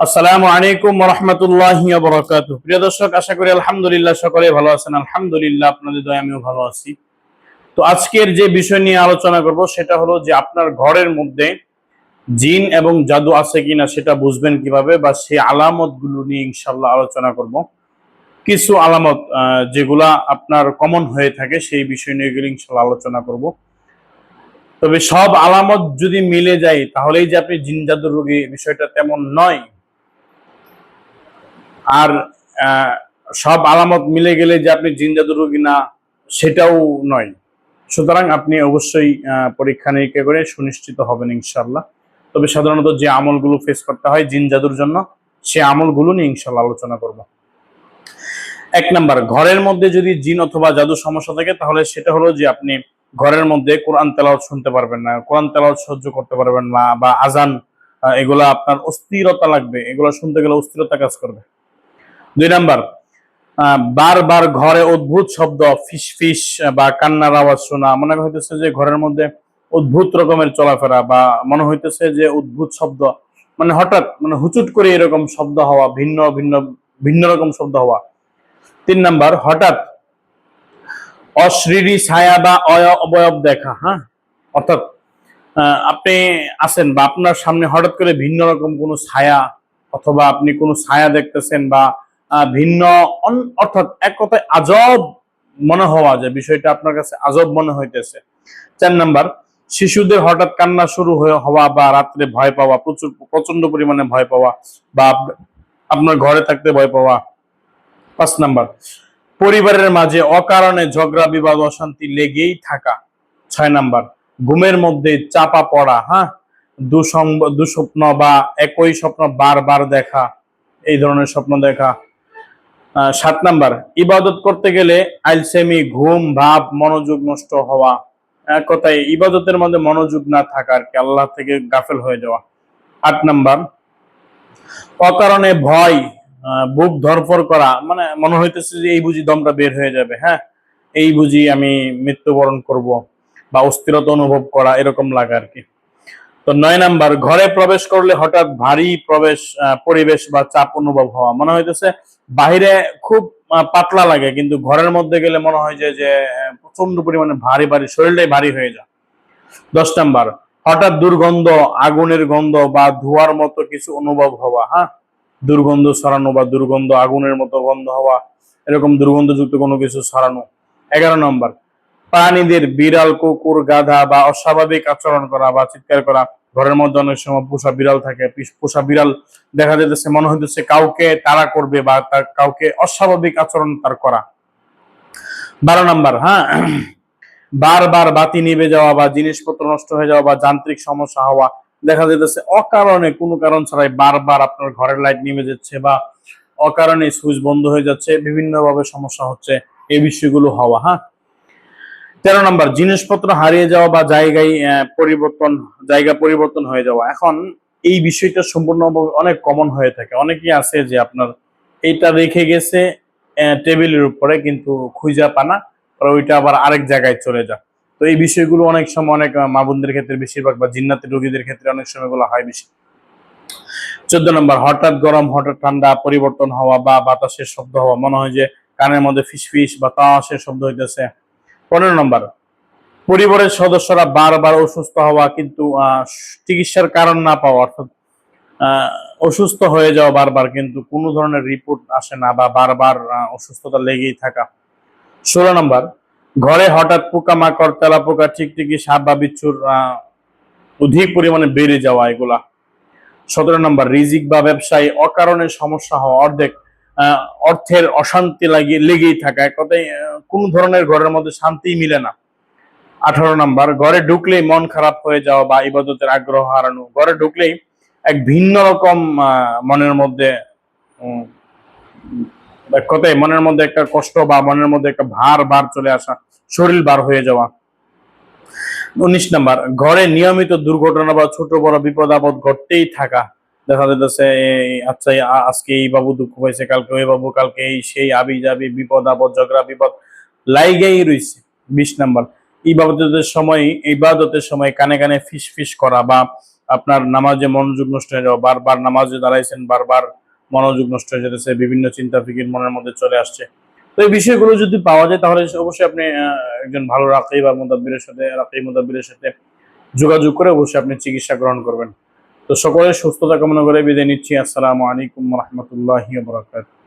আসসালামু আলাইকুম ওয়া রাহমাতুল্লাহি ওয়া বারাকাতুহু। প্রিয় দর্শক, আশা করি আলহামদুলিল্লাহ সকলে ভালো আছেন। আলহামদুলিল্লাহ, আপনাদের দয়ায় আমিও ভালো আছি। তো আজকের যে বিষয় নিয়ে আলোচনা করব সেটা হলো যে আপনার ঘরের মধ্যে জিন এবং জাদু আছে কিনা সেটা বুঝবেন কিভাবে, বা সেই আলামতগুলো নিয়ে ইনশাআল্লাহ আলোচনা করব। কিছু আলামত যেগুলা আপনার কমন হয়ে থাকে সেই বিষয় নিয়ে এগুলো ইনশাআল্লাহ আলোচনা করব। তবে সব আলামত যদি মিলে যায় তাহলেই যে আপনি জিন জাদুর রোগী, বিষয়টা তেমন নয়। আর সব আলামত মিলে গেলে যে আপনি জিন জাদুর রোগী না, সেটাও নয়। সুতরাং আপনি অবশ্যই পরীক্ষা নিরীক্ষা করে সুনিশ্চিত হবেন ইনশাল্লাহ। তবে সাধারণত যে আমলগুলো ফেস করতে হয় জিন জাদুর জন্য, সে আমলগুলো নিয়ে ইনশাল্লাহ আলোচনা করব। 1 নাম্বার, ঘরের মধ্যে যদি জিন অথবা জাদু সমস্যা থাকে তাহলে সেটা হলো যে আপনি ঘরের মধ্যে কোরআন তেলাওয়াত শুনতে পারবেন না, কোরআন তেলাওয়াত সহ্য করতে পারবেন না, বা আজান, এগুলা আপনার অস্থিরতা লাগবে, এগুলো শুনতে গেলে অস্থিরতা কাজ করবে। 2 নাম্বার, বারবার ঘরে অদ্ভুত শব্দ, ফিস ফিস বা কান্নার আওয়াজ শোনা, মনে হইতেছে যে ঘরের মধ্যে অদ্ভুত রকমের চলাফেরা, বা মনে হইতেছে যে অদ্ভুত শব্দ, মানে হঠাৎ মানে হুচুট করে এরকম শব্দ হওয়া, ভিন্ন ভিন্ন ভিন্ন রকম শব্দ হওয়া। 3 নাম্বার, হঠাৎ অশরীরী ছায়া বা অবয়ব দেখা। হ্যাঁ, অর্থাৎ আপনি আছেন বা আপনার সামনে হঠাৎ করে ভিন্ন রকম কোনো ছায়া, অথবা আপনি কোনো ছায়া দেখতেছেন, বা ভিন্ন অর্থাৎ এক কথায় আজব মনে হওয়া, যে বিষয়টা আপনার কাছে আজব মনে হইতেছে। 4 নাম্বার, শিশুদের হঠাৎ কান্না শুরু হওয়া, বা রাত্রে ভয় পাওয়া, প্রচন্ড পরিমাণে ভয় পাওয়া, বা আপনার ঘরে থাকতে ভয় পাওয়া। 5 নাম্বার, পরিবারের মাঝে অকারণে ঝগড়া বিবাদ অশান্তি লেগেই থাকা। 6 নাম্বার, ঘুমের মধ্যে চাপা পড়া, হ্যাঁ, দুঃস্বপ্ন বা একই স্বপ্ন বারবার দেখা, এই ধরনের স্বপ্ন দেখা। 7 নাম্বার, ইবাদত করতে গেলে আলসেমি, ঘুম ভাব, মনোযোগ নষ্ট হওয়া, এক কথায় ইবাদতের মধ্যে মনোযোগ না থাকা আর কি, আল্লাহ থেকে গাফেল হয়ে যাওয়া। 8 নাম্বার, অকারণে ভয়, বুক ধরফর করা, মানে মনে হইতেছে যে এই বুঝি দমটা বের হয়ে যাবে, হ্যাঁ, এই বুঝি আমি মৃত্যুবরণ করব, বা অস্থিরতা অনুভব করা, এরকম লাগা আর কি। তো 9 নাম্বার, ঘরে প্রবেশ করলে হঠাৎ ভারী পরিবেশ বা চাপ অনুভব হওয়া, মনে হইতেছে বাহিরে খুব পাতলা লাগে, কিন্তু ঘরের মধ্যে গেলে মনে হয় যে প্রচন্ড পরিমাণে ভারী ভারী, শরীরটাই ভারী হয়ে যায়। 10 নাম্বার, হঠাৎ দুর্গন্ধ, আগুনের গন্ধ বা ধোঁয়ার মতো কিছু অনুভব হওয়া, হ্যাঁ, দুর্গন্ধ ছড়ানো বা দুর্গন্ধ, আগুনের মতো গন্ধ হওয়া, এরকম দুর্গন্ধযুক্ত কোনো কিছু ছড়ানো। 11 নম্বর, প্রাণীদের, বিড়াল, কুকুর, গাধা বা অস্বাভাবিক আচরণ করা বা চিৎকার করা। ঘরের মধ্যে অনেক সময় পোষা বিড়াল থাকে, পোষা বিড়াল দেখা যেতেছে মনে হইতেছে কাউকে তাড়া করবে, বা তার কাউকে অস্বাভাবিক আচরণ তার করা। 12 নম্বর, হ্যাঁ, বারবার বাতি নিভে যাওয়া, বা জিনিসপত্র নষ্ট হয়ে যাওয়া, বা যান্ত্রিক সমস্যা হওয়া, দেখা যেতেছে অকারণে কোনো কারণ ছাড়াই বারবার আপনার ঘরের লাইট নিভে যাচ্ছে, বা অকারণে সুইচ বন্ধ হয়ে যাচ্ছে, বিভিন্ন ভাবে সমস্যা হচ্ছে, এই বিষয়গুলো হওয়া। হ্যাঁ, 13 নম্বর, জিনিসপত্র হারিয়ে যাওয়া বা জায়গা পরিবর্তন হয়ে যাওয়া। এখন এই বিষয়টা সম্পূর্ণ অনেক কমন হয়ে থাকে, অনেকেই আছে যে আপনার এইটা রেখে গেছে টেবিলের উপরে, কিন্তু খুঁজা পানা, আর ওইটা আবার আরেক জায়গায় চলে যায়। তো এই বিষয়গুলো অনেক সময় অনেক মা বোনদের ক্ষেত্রে বেশিরভাগ, বা জিন্নাতের রোগীদের ক্ষেত্রে অনেক সময় এগুলো হয় বেশি। 14 নম্বর, হঠাৎ গরম হঠাৎ ঠান্ডা পরিবর্তন হওয়া, বা বাতাসের শব্দ হওয়া, মনে হয় যে কানের মধ্যে ফিসফিস বা তাসের শব্দ হইতেছে। 15 নম্বর, পরিবারের সদস্যরা বারবার অসুস্থ হওয়া, কিন্তু চিকিৎসার কারণ না পাওয়া, অর্থাৎ অসুস্থ হয়ে যাওয়া বারবার, কিন্তু কোনো ধরনের রিপোর্ট আসে না, বা বারবার অসুস্থতা লেগেই থাকা। 16 নম্বর, ঘরে হঠাৎ পোকামাকড়, তেলাপোকা, টিকটিকি, সাপ বা বিচ্ছুর অধিক পরিমাণে বেড়ে যাওয়া, এগুলা। 17 নম্বর, রিজিক বা ব্যবসায় অকারণে সমস্যা হওয়া, অর্থের অশান্তি লেগেই থাকা, এক কথায় কোন ধরনের ঘরের মধ্যে শান্তি মিলে না। 18 নম্বর, ঘরে ঢুকলেই মন খারাপ হয়ে যাওয়া, বা ইবাদতের আগ্রহ হারানো, ঘরে ঢুকলেই এক ভিন্ন রকম মনের মধ্যে এক কথায় মনের মধ্যে একটা কষ্ট, বা মনের মধ্যে একটা ভার চলে আসা, শরীর বার হয়ে যাওয়া। 19 নম্বর, ঘরে নিয়মিত দুর্ঘটনা বা ছোট বড় বিপদ আপদ ঘটতেই থাকা, দেখা যাচ্ছে আচ্ছা আজকে এই বাবু দুঃখ পাইছে, কালকে ওই বাবু, কালকে এই সেই, আবি যাবি, বিপদ আপদ, ঝগড়া বিপদ লাইগেই রইছে। 20 নম্বর, ইবাদতের সময় কানে কানে ফিস ফিস করা, বা আপনার নামাজে মনোযোগ নষ্ট হয়ে যাওয়া, বারবার নামাজে দাঁড়াইছেন, বারবার মনোযোগ নষ্ট হয়ে যেতেছে, বিভিন্ন চিন্তা ফিকির মনের মধ্যে চলে আসছে। তো এই বিষয়গুলো যদি পাওয়া যায় তাহলে অবশ্যই আপনি একজন ভালো রাকিব মুদাব্বিরের সাথে যোগাযোগ করে অবশ্যই আপনি চিকিৎসা গ্রহণ করবেন। তো সকলের সুস্থতা কামনা করে বিদায় নিচ্ছি। আসসালামু আলাইকুম ওয়া রাহমাতুল্লাহি ওয়া বারাকাতুহু।